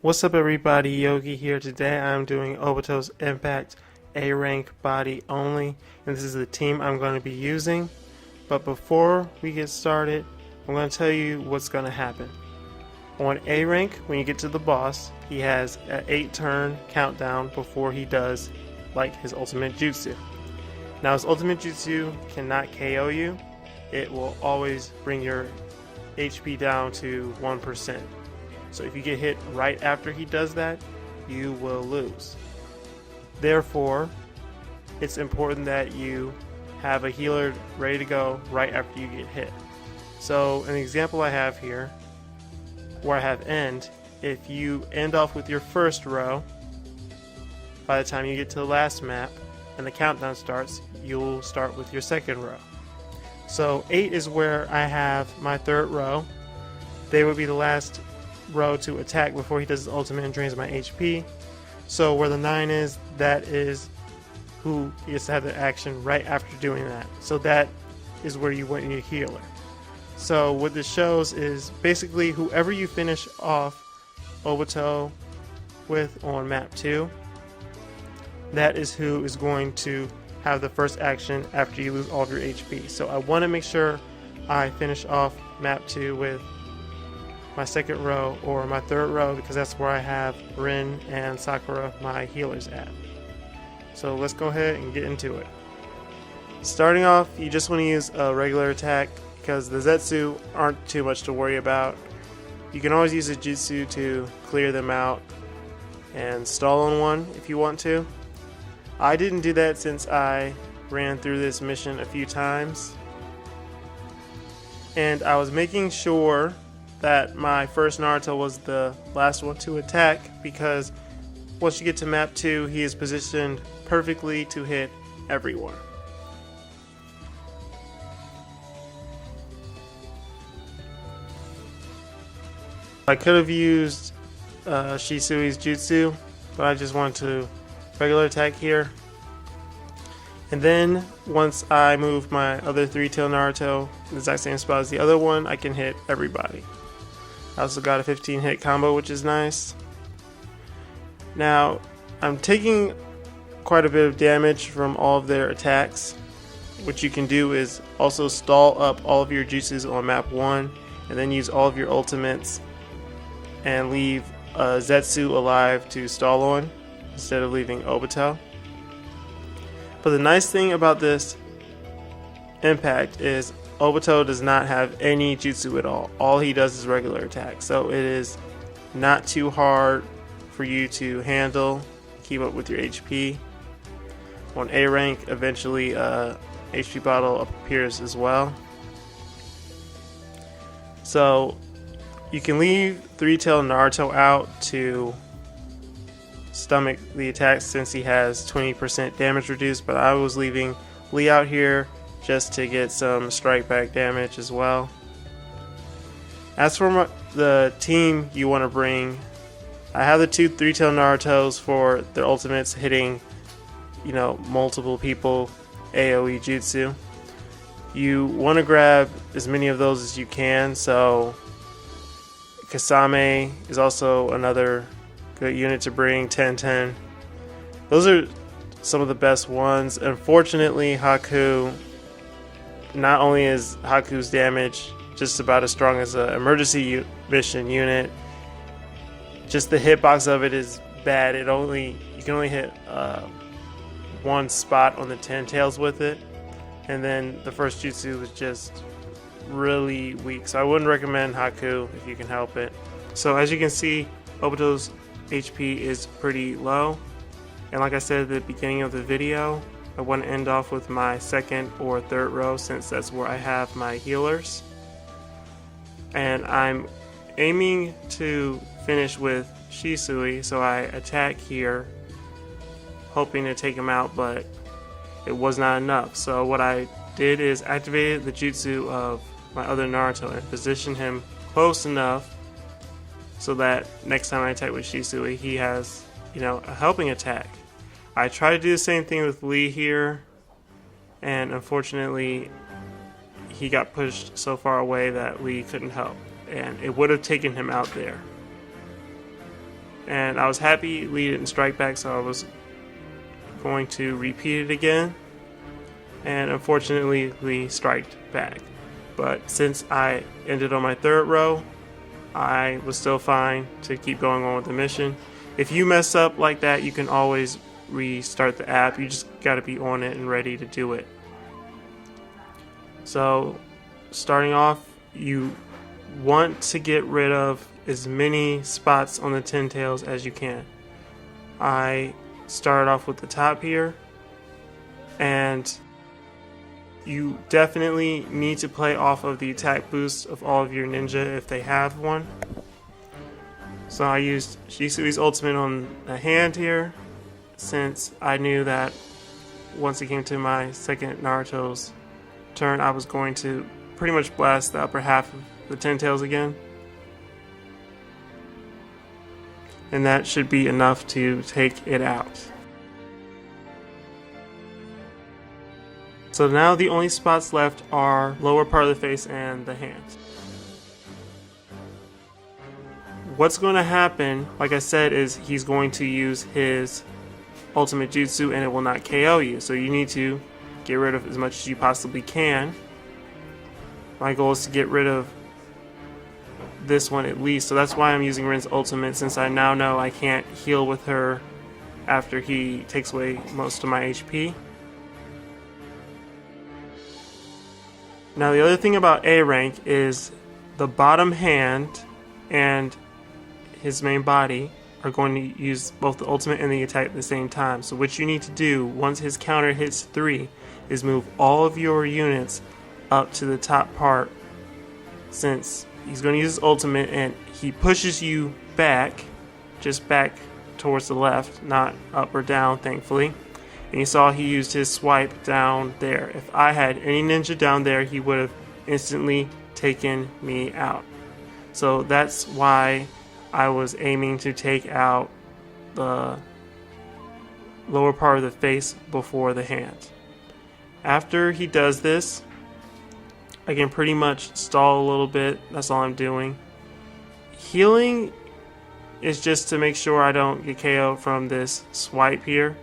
What's up everybody, Yogi here. Today I'm doing Obito's Impact A rank body only, and this is the team I'm going to be using. But before we get started, I'm going to tell you what's going to happen. On A rank, when you get to the boss, he has an 8-turn countdown before he does like his ultimate jutsu. Now his ultimate jutsu cannot KO you. It will always bring your HP down to 1%. So if you get hit right after he does that, you will lose. Therefore, it's important that you have a healer ready to go right after you get hit. So an example I have here, where I have end, if you end off with your first row, by the time you get to the last map and the countdown starts, you'll start with your second row. So 8 is where I have my third row. They would be the last row to attack before he does his ultimate and drains my HP. So where the 9 is, that is who gets to have the action right after doing that. So that is where you want your healer. So what this shows is basically whoever you finish off Obito with on map 2, that is who is going to have the first action after you lose all of your HP. So I want to make sure I finish off map 2 with my second row or my third row, because that's where I have Rin and Sakura, my healers, at. So let's go ahead and get into it. Starting off, you just want to use a regular attack because the Zetsu aren't too much to worry about. You can always use a jutsu to clear them out and stall on one if you want to. I didn't do that since I ran through this mission a few times, and I was making sure that my first Naruto was the last one to attack, because once you get to map 2, he is positioned perfectly to hit everyone. I could have used Shisui's jutsu, but I just wanted to regular attack here. And then once I move my other 3-tail Naruto the exact same spot as the other one, I can hit everybody. I also got a 15 hit combo, which is nice. Now I'm taking quite a bit of damage from all of their attacks. What you can do is also stall up all of your jutsus on map 1 and then use all of your ultimates and leave Zetsu alive to stall on instead of leaving Obito. But the nice thing about this impact is Obito does not have any jutsu at all. All he does is regular attack. So it is not too hard for you to handle, keep up with your HP. On A rank, eventually HP bottle appears as well. So you can leave 3-tail Naruto out to stomach the attack since he has 20% damage reduced, but I was leaving Lee out here just to get some strike back damage as well. As for the team you want to bring, I have the 2 3-tail Narutos for their ultimates hitting, multiple people AoE jutsu. You want to grab as many of those as you can, so Kasame is also another good unit to bring, 10-10. Those are some of the best ones. Unfortunately, Haku, not only is Haku's damage just about as strong as an emergency mission unit, just the hitbox of it is bad. You can only hit one spot on the 10 tails with it, and then the first jutsu was just really weak. So I wouldn't recommend Haku if you can help it. So as you can see, Obito's HP is pretty low, and like I said at the beginning of the video, I want to end off with my second or third row since that's where I have my healers, and I'm aiming to finish with Shisui, so I attack here hoping to take him out, but it was not enough. So what I did is activated the jutsu of my other Naruto and positioned him close enough so that next time I attack with Shisui, he has, a helping attack. I tried to do the same thing with Lee here, and unfortunately he got pushed so far away that Lee couldn't help, and it would have taken him out there. and I was happy Lee didn't strike back, so I was going to repeat it again, and unfortunately Lee striked back. But since I ended on my third row, I was still fine to keep going on with the mission. If you mess up like that, you can always restart the app. You just got to be on it and ready to do it. So starting off, you want to get rid of as many spots on the 10 tails as you can. I started off with the top here, and you definitely need to play off of the attack boost of all of your ninja if they have one. So I used Shisui's ultimate on the hand here, since I knew that once it came to my second Naruto's turn, I was going to pretty much blast the upper half of the 10 tails again. And that should be enough to take it out. So now the only spots left are lower part of the face and the hands. What's going to happen, like I said, is he's going to use his ultimate jutsu and it will not KO you. So you need to get rid of as much as you possibly can. My goal is to get rid of this one at least, so that's why I'm using Rin's ultimate, since I now know I can't heal with her after he takes away most of my HP. Now the other thing about A rank is the bottom hand and his main body are going to use both the ultimate and the attack at the same time. So what you need to do once his counter hits 3 is move all of your units up to the top part, since he's going to use his ultimate and he pushes you back, just back towards the left, not up or down, thankfully. And you saw he used his swipe down there. If I had any ninja down there, he would have instantly taken me out. So that's why I was aiming to take out the lower part of the face before the hand. After he does this, I can pretty much stall a little bit. That's all I'm doing. Healing is just to make sure I don't get KO'd from this swipe here,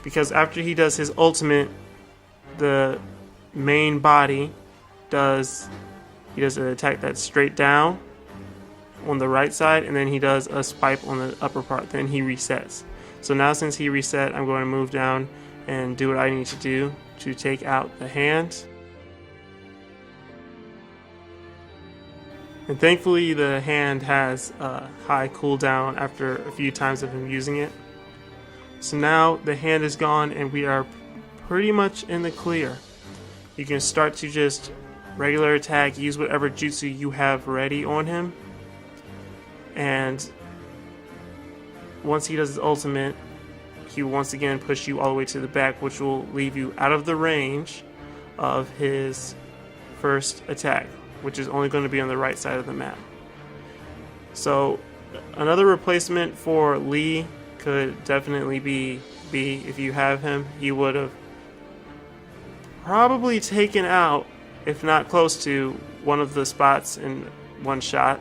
because after he does his ultimate, the main body does an attack that's straight down on the right side, and then he does a swipe on the upper part, then he resets. So now since he reset, I'm going to move down and do what I need to do to take out the hand. And thankfully the hand has a high cooldown after a few times of him using it. So now the hand is gone and we are pretty much in the clear. You can start to just regular attack, use whatever jutsu you have ready on him. And once he does his ultimate, he will once again push you all the way to the back, which will leave you out of the range of his first attack, which is only going to be on the right side of the map. So another replacement for Lee could definitely be B. If you have him, he would have probably taken out, if not close to, one of the spots in one shot.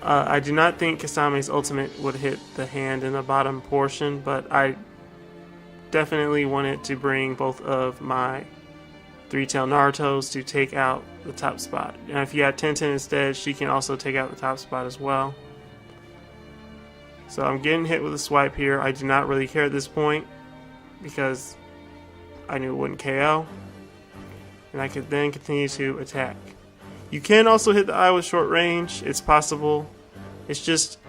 I do not think Kasame's ultimate would hit the hand in the bottom portion, but I definitely wanted to bring both of my 3-tail Naruto's to take out the top spot. And if you had Tenten instead, she can also take out the top spot as well. So I'm getting hit with a swipe here. I do not really care at this point because I knew it wouldn't KO. And I could then continue to attack. You can also hit the eye with short range. It's possible. It's just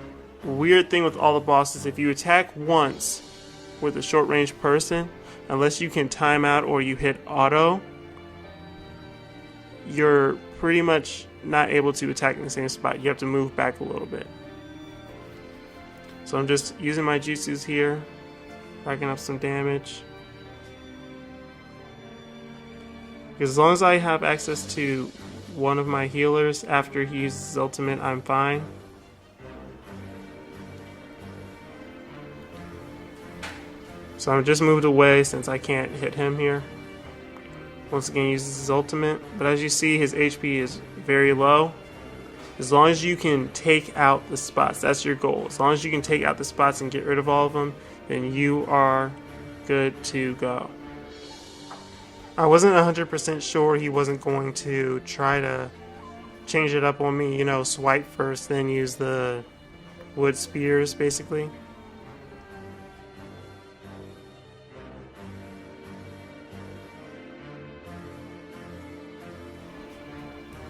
a weird thing with all the bosses. If you attack once with a short range person, unless you can time out or you hit auto, you're pretty much not able to attack in the same spot. You have to move back a little bit. So I'm just using my jutsus here, racking up some damage. Because as long as I have access to one of my healers after he uses his ultimate, I'm fine. So I'm just moved away since I can't hit him here. Once again, he uses his ultimate, but as you see, his HP is very low. As long as you can take out the spots, that's your goal. As long as you can take out the spots and get rid of all of them, then you are good to go. I wasn't 100% sure he wasn't going to try to change it up on me, you know, swipe first, then use the wood spears, basically.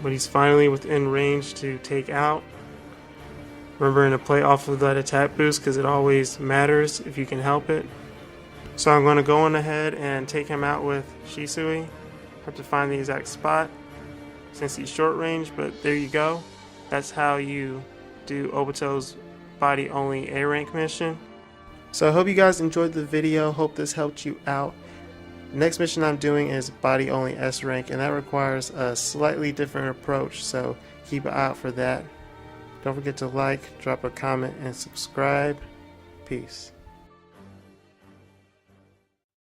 But he's finally within range to take out. Remembering to play off of that attack boost because it always matters if you can help it. So I'm going to go on ahead and take him out with Shisui. Have to find the exact spot since he's short range, but there you go. That's how you do Obito's body only A rank mission. So I hope you guys enjoyed the video. Hope this helped you out. Next mission I'm doing is body only S rank, and that requires a slightly different approach, so keep an eye out for that. Don't forget to like, drop a comment, and subscribe. Peace.